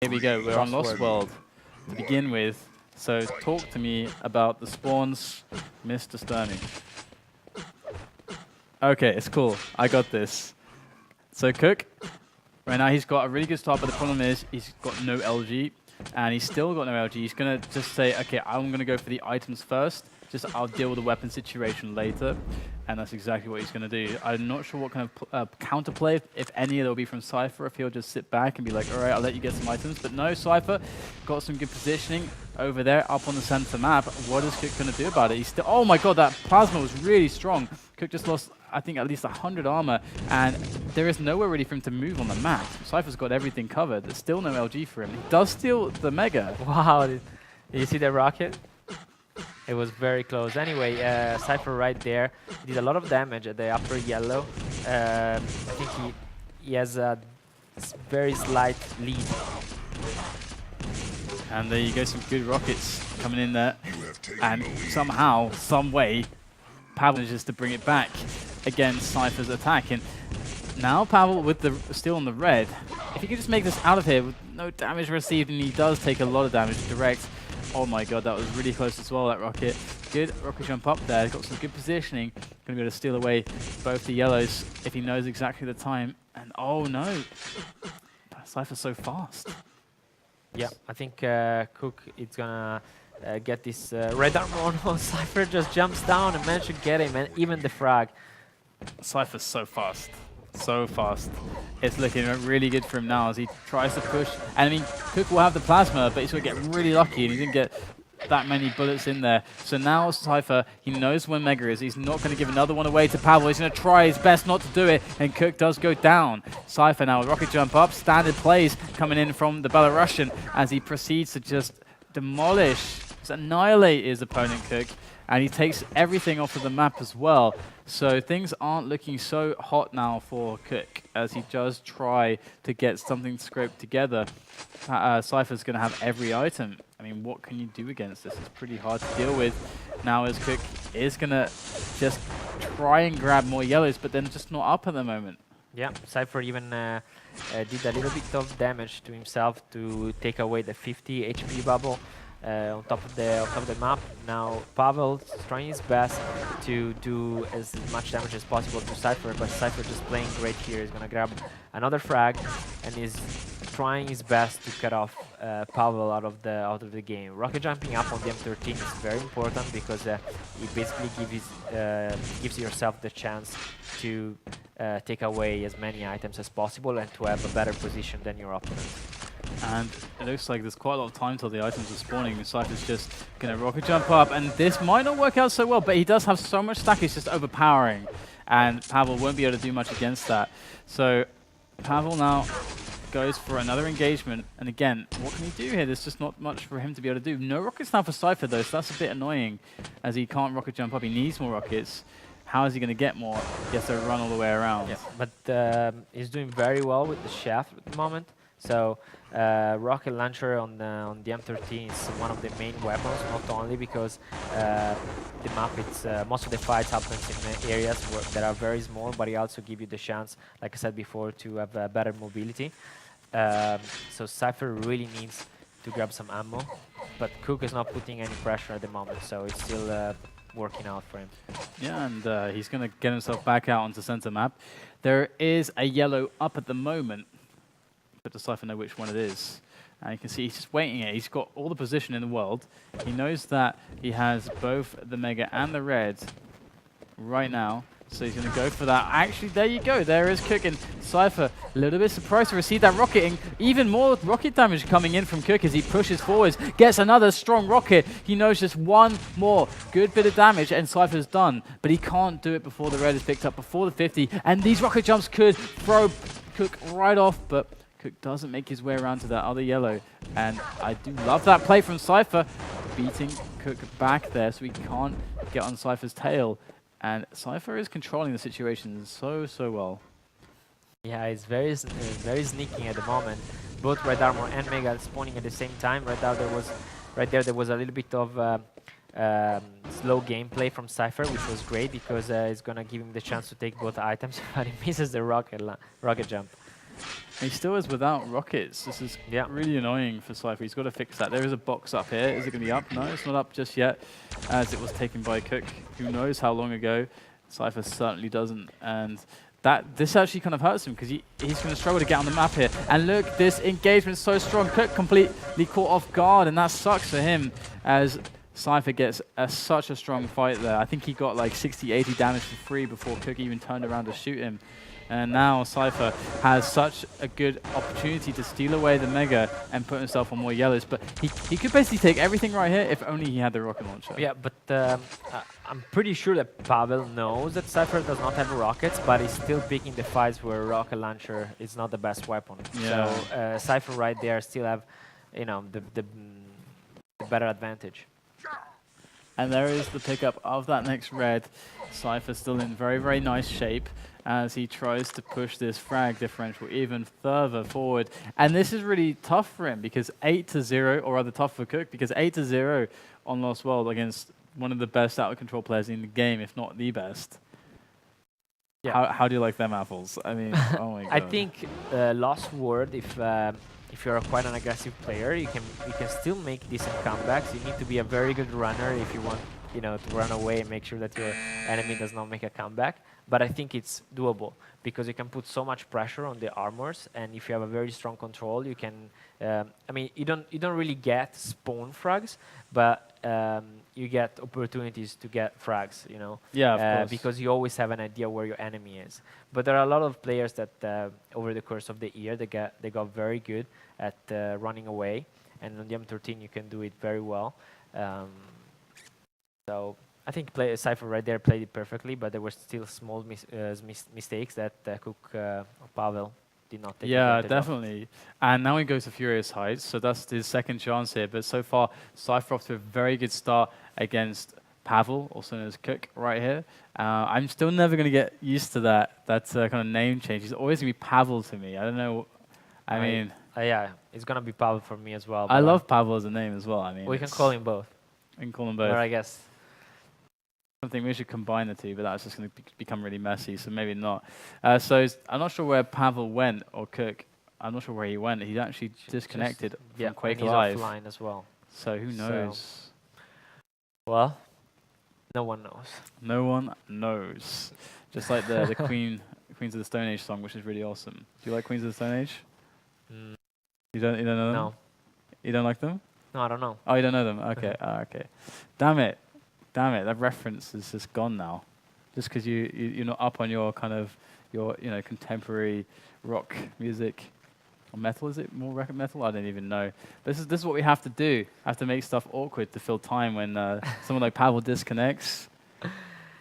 Here we go, we're on Lost World to begin with. So talk to me about the spawns, Mr. Sturmy. Okay, it's cool. I got this. So Cook, right now he's got a really good start, but the problem is he's got no LG, and he's still got no LG. He's going to just say, okay, I'm going to go for the items first. Just I'll deal with the weapon situation later. And that's exactly what he's going to do. I'm not sure what kind of counterplay, if any, there will be from Cypher, if he'll just sit back and be like, all right, I'll let you get some items. But no, Cypher got some good positioning over there up on the center map. What is Cook going to do about it? He's still, oh my god, that plasma was really strong. Cook just lost, I think, at least 100 armor, and there is nowhere really for him to move on the map. Cypher's got everything covered. There's still no LG for him. He does steal the Mega. Wow, did you see the rocket? It was very close. Anyway, Cypher right there did a lot of damage at the upper yellow. I think he has a very slight lead. And there you go, some good rockets coming in there. And somehow, some way, Pavel manages to bring it back against Cypher's attack. And now Pavel with the still on the red. If he can just make this out of here with no damage received, and he does take a lot of damage direct. Oh my god, that was really close as well, that rocket. Good rocket jump up there, got some good positioning. Gonna be able to steal away both the yellows if he knows exactly the time. And oh no, Cypher's so fast. Yeah, I think Cook is gonna get this red armor on. Cypher just jumps down and manages to get him, and even the frag. Cypher's so fast. So fast. It's looking really good for him now as he tries to push. And I mean, Cook will have the plasma, but he's going to get really lucky, and he didn't get that many bullets in there. So now Cypher, he knows where Mega is. He's not going to give another one away to Pavel. He's going to try his best not to do it, and Cook does go down. Cypher now, rocket jump up, standard plays coming in from the Belarusian as he proceeds to just demolish, just annihilate his opponent, Cook. And he takes everything off of the map as well. So things aren't looking so hot now for Cook as he does try to get something scraped together. Cypher's going to have every item. I mean, what can you do against this? It's pretty hard to deal with. Now as Cook is going to just try and grab more yellows, but then just not up at the moment. Yeah, Cypher even did a little bit of damage to himself to take away the 50 HP bubble. On top of the map. Now Pavel is trying his best to do as much damage as possible to Cypher, but Cypher just playing great here. He's gonna grab another frag and is trying his best to cut off Pavel out of the game. Rocket jumping up on the M13 is very important because it basically gives yourself the chance to take away as many items as possible and to have a better position than your opponent. And it looks like there's quite a lot of time till the items are spawning. Cypher's just going to rocket jump up, and this might not work out so well, but he does have so much stack, it's just overpowering. And Pavel won't be able to do much against that. So Pavel now goes for another engagement, and again, what can he do here? There's just not much for him to be able to do. No rockets now for Cypher though, so that's a bit annoying, as he can't rocket jump up. He needs more rockets. How is he going to get more? He has to run all the way around. Yeah, but he's doing very well with the shaft at the moment. So rocket launcher on the M13 is one of the main weapons, not only because the map, most of the fights happens in areas that are very small, but it also gives you the chance, like I said before, to have better mobility. So Cypher really needs to grab some ammo, but Cook is not putting any pressure at the moment, so it's still working out for him. Yeah, and he's going to get himself back out onto center map. There is a yellow up at the moment, but the Cypher know which one it is. And you can see he's just waiting it. He's got all the position in the world. He knows that he has both the Mega and the red right now. So he's going to go for that. Actually, there you go. There is Cook, and Cypher a little bit surprised to receive that rocketing. Even more rocket damage coming in from Cook as he pushes forwards. Gets another strong rocket. He knows just one more good bit of damage, and Cypher's done. But he can't do it before the red is picked up, before the 50. And these rocket jumps could throw Cook right off, but Cook doesn't make his way around to that other yellow. And I do love that play from Cypher, beating Cook back there so he can't get on Cypher's tail. And Cypher is controlling the situation so well. Yeah, it's very sneaky at the moment. Both Red Armor and Mega spawning at the same time. Right there there was a little bit of slow gameplay from Cypher, which was great because it's gonna give him the chance to take both items, but he misses the rocket jump. He still is without rockets. This is really annoying for Cypher. He's got to fix that. There is a box up here. Is it going to be up? No, it's not up just yet, as it was taken by Kook. Who knows how long ago? Cypher certainly doesn't. And this actually kind of hurts him because he's going to struggle to get on the map here. And look, this engagement is so strong. Kook completely caught off guard, and that sucks for him as Cypher gets such a strong fight there. I think he got like 60, 80 damage for free before Kook even turned around to shoot him. And now Cypher has such a good opportunity to steal away the Mega and put himself on more yellows. But he could basically take everything right here if only he had the rocket launcher. Yeah, but I'm pretty sure that Pavel knows that Cypher does not have rockets, but he's still picking the fights where a rocket launcher is not the best weapon. Yeah. So Cypher right there still have, you know, the better advantage. And there is the pickup of that next red. Cypher still in very, very nice shape as he tries to push this frag differential even further forward. And this is really tough for him because 8-0, or rather tough for Kook, because 8-0 on Lost World against one of the best out-of-control players in the game, if not the best. Yeah. How do you like them apples? I mean, oh my god. I think Lost World, if you're quite an aggressive player, you can still make decent comebacks. You need to be a very good runner if you want, you know, to run away and make sure that your enemy does not make a comeback. But I think it's doable because you can put so much pressure on the armors, and if you have a very strong control, you can. I mean, you don't really get spawn frags, but you get opportunities to get frags. You know. Yeah, of course. Because you always have an idea where your enemy is. But there are a lot of players that over the course of the year they got very good at running away, and on the M13 you can do it very well. So I think Cypher right there played it perfectly, but there were still small mistakes that Kook or Pavel did not take advantage of. Definitely. And now he goes to Furious Heights, so that's his second chance here. But so far, Cypher off to a very good start against Pavel, also known as Kook, right here. I'm still never going to get used to that kind of name change. He's always going to be Pavel to me. I don't know. I mean... yeah, it's going to be Pavel for me as well. I love Pavel as a name as well. I mean, we can call him both. We can call him both. Or I guess... I think we should combine the two, but that's just going to become really messy, so maybe not. So I'm not sure where Pavel went, or Kook. I'm not sure where he went. He actually disconnected from Quake Live. Offline as well. So who knows? Well, no one knows. No one knows. Just like the Queens of the Stone Age song, which is really awesome. Do you like Queens of the Stone Age? You don't know them? No. You don't like them? No, I don't know. Oh, you don't know them? Okay. Okay. Damn it. That reference is just gone now. Just because you're not up on your kind of your contemporary rock music or metal. Is it more record metal? I don't even know. This is what we have to do. Have to make stuff awkward to fill time when someone like Pavel disconnects.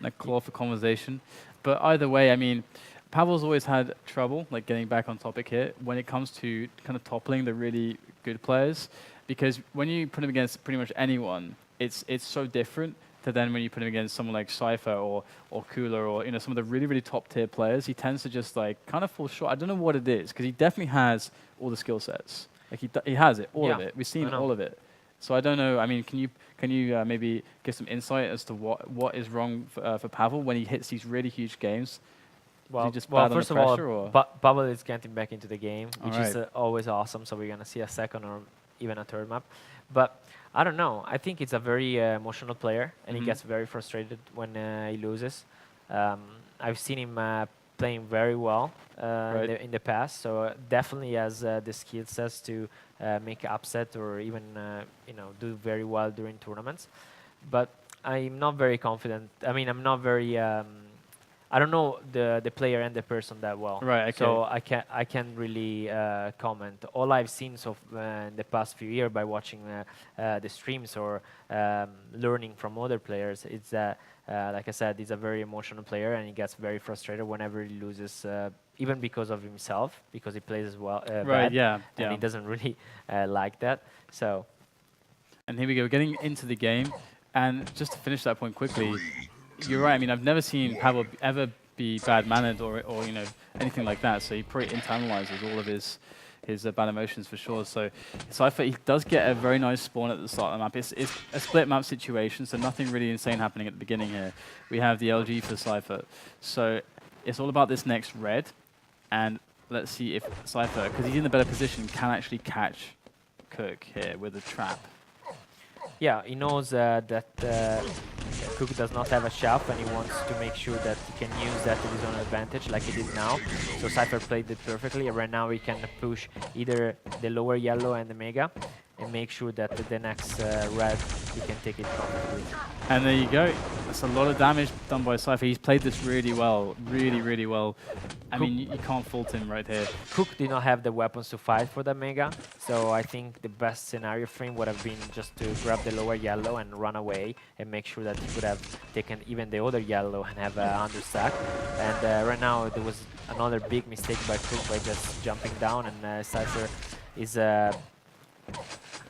Like claw for conversation. But either way, I mean, Pavel's always had trouble, like getting back on topic here, when it comes to kind of toppling the really good players, because when you put him against pretty much anyone, it's so different. So then when you put him against someone like Cypher or Cooler or some of the really, really top tier players, he tends to just like kind of fall short. I don't know what it is, because he definitely has all the skill sets. Like he has it, all of it. We've seen all of it. So I don't know. I mean, can you maybe give some insight as to what is wrong for Pavel when he hits these really huge games? Well, just first of all, Pavel is getting back into the game, which is always awesome. So we're gonna see a second or even a third map, but. I don't know. I think it's a very emotional player, and he gets very frustrated when he loses. I've seen him playing very well in the past, so definitely has the skill sets to make upset or even do very well during tournaments. But I'm not very confident. I mean, I'm not very. I don't know the player and the person that well. Right. Okay. So I can't really comment. All I've seen in the past few years by watching the streams or learning from other players, it's that like I said, he's a very emotional player and he gets very frustrated whenever he loses, even because of himself, because he plays as well. Right. Bad, and he doesn't really like that. So. And here we go, getting into the game, and just to finish that point quickly. You're right. I mean, I've never seen Pavel ever be bad-mannered or anything like that. So he probably internalizes all of his bad emotions for sure. So Cypher, he does get a very nice spawn at the start of the map. It's a split map situation, so nothing really insane happening at the beginning here. We have the LG for Cypher. So it's all about this next red, and let's see if Cypher, because he's in the better position, can actually catch kook here with a trap. Yeah, he knows that kook does not have a shelf, and he wants to make sure that he can use that to his own advantage, like he did now. So Cypher played it perfectly. Right now he can push either the lower yellow and the Mega, and make sure that the next red, he can take it comfortably. And there you go. That's a lot of damage done by Cypher. He's played this really well, really well. I mean, you can't fault him right here. Kook did not have the weapons to fight for the Mega, so I think the best scenario for him would have been just to grab the lower yellow and run away and make sure that he could have taken even the other yellow and have understack. And right now there was another big mistake by Kook by just jumping down, and Cypher is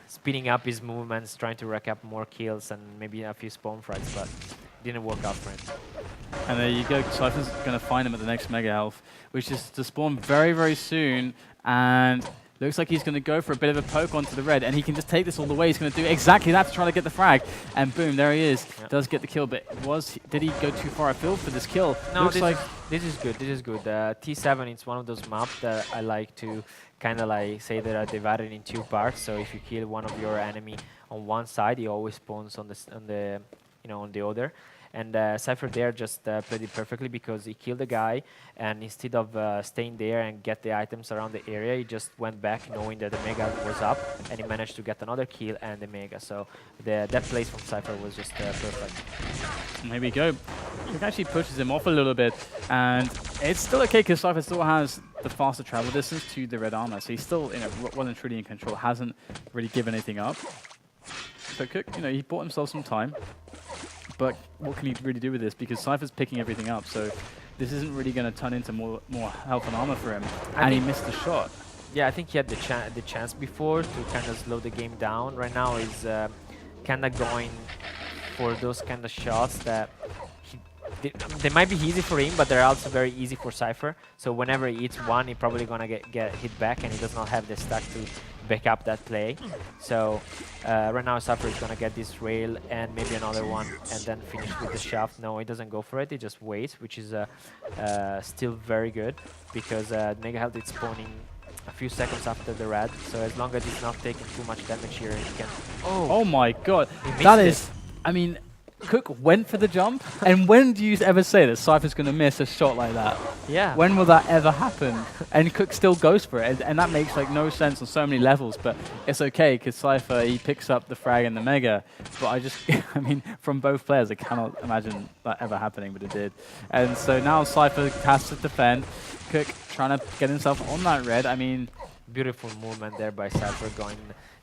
speeding up his movements, trying to rack up more kills and maybe a few spawn frags, but didn't work out for him. And there you go. Cypher's going to find him at the next Mega Health, which is to spawn very soon. And looks like he's going to go for a bit of a poke onto the red, and he can just take this all the way. He's going to do exactly that to try to get the frag. And boom, there he is. Yep. Does get the kill, but did he go too far afield for this kill? No, this is good. This is good. T7 is one of those maps that I like to kind of like say that are divided in two parts. So if you kill one of your enemy on one side, he always spawns on the other. And Cypher there just played it perfectly because he killed the guy, and instead of staying there and get the items around the area, he just went back knowing that the Mega was up, and he managed to get another kill and the Mega. So that place from Cypher was just perfect. And here we go. It actually pushes him off a little bit, and it's still okay because Cypher still has the faster travel distance to the red armor, so he's still well and truly in control, hasn't really given anything up. But kook, he bought himself some time. But what can he really do with this? Because Cypher's picking everything up, so this isn't really going to turn into more health and armor for him. And he missed the shot. Yeah, I think he had the chance before to kind of slow the game down. Right now he's kind of going for those kind of shots that they might be easy for him, but they're also very easy for Cypher. So whenever he hits one, he's probably going to get hit back, and he does not have the stack to back up that play. So right now Cypher is going to get this rail and maybe another one and then finish with the shaft. No, he doesn't go for it, he just waits, which is still very good because Mega Health is spawning a few seconds after the red, so as long as he's not taking too much damage here, he can... Oh my god, that is... I mean, kook went for the jump, and when do you ever say that Cypher's going to miss a shot like that? Yeah. When will that ever happen? And kook still goes for it, and that makes like no sense on so many levels, but it's okay because Cypher, he picks up the frag and the Mega, but I mean, from both players, I cannot imagine that ever happening, but it did. And so now Cypher has to defend. Kook trying to get himself on that red. I mean, beautiful movement there by Cypher going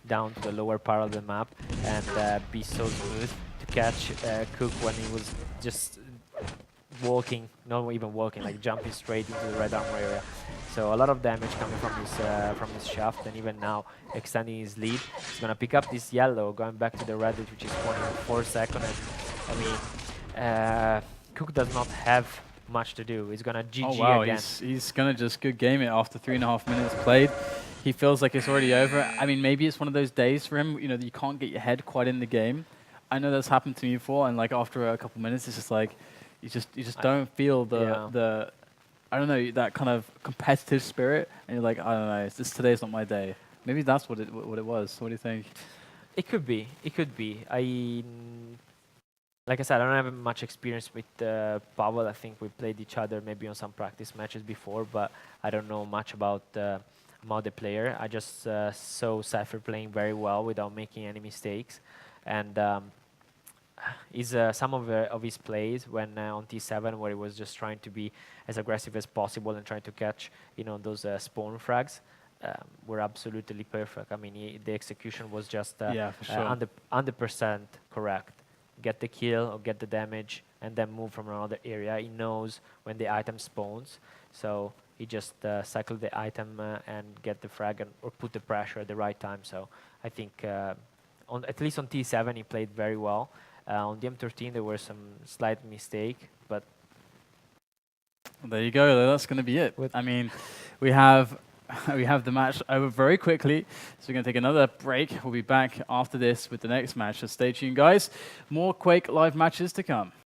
down to the lower part of the map and be so smooth to catch kook when he was just walking, not even walking, like jumping straight into the red armor area. So a lot of damage coming from his shaft, and even now extending his lead. He's gonna pick up this yellow, going back to the red, which is 4 seconds. And I mean, kook does not have much to do. He's gonna GG again. He's gonna just good game it after 3.5 minutes played. He feels like it's already over. I mean, maybe it's one of those days for him, that you can't get your head quite in the game. I know that's happened to me before, and like after a couple minutes, it's just like you just don't feel the I don't know, that kind of competitive spirit, and you're like, I don't know, today's not my day. Maybe that's what it was. What do you think? It could be. It could be. Like I said, I don't have much experience with Pavel. I think we played each other maybe on some practice matches before, but I don't know much about the player. I just saw Cypher playing very well without making any mistakes, and some of his plays when on T7, where he was just trying to be as aggressive as possible and trying to catch those spawn frags, were absolutely perfect. I mean, the execution was just yeah, for sure. 100% correct. Get the kill or get the damage and then move from another area. He knows when the item spawns, so he just cycled the item and get the frag or put the pressure at the right time. So I think at least on T7 he played very well. On the M13 there were some slight mistake, but there you go. That's going to be it. I mean, we have the match over very quickly, so we're going to take another break. We'll be back after this with the next match, so stay tuned, guys. More Quake live matches to come.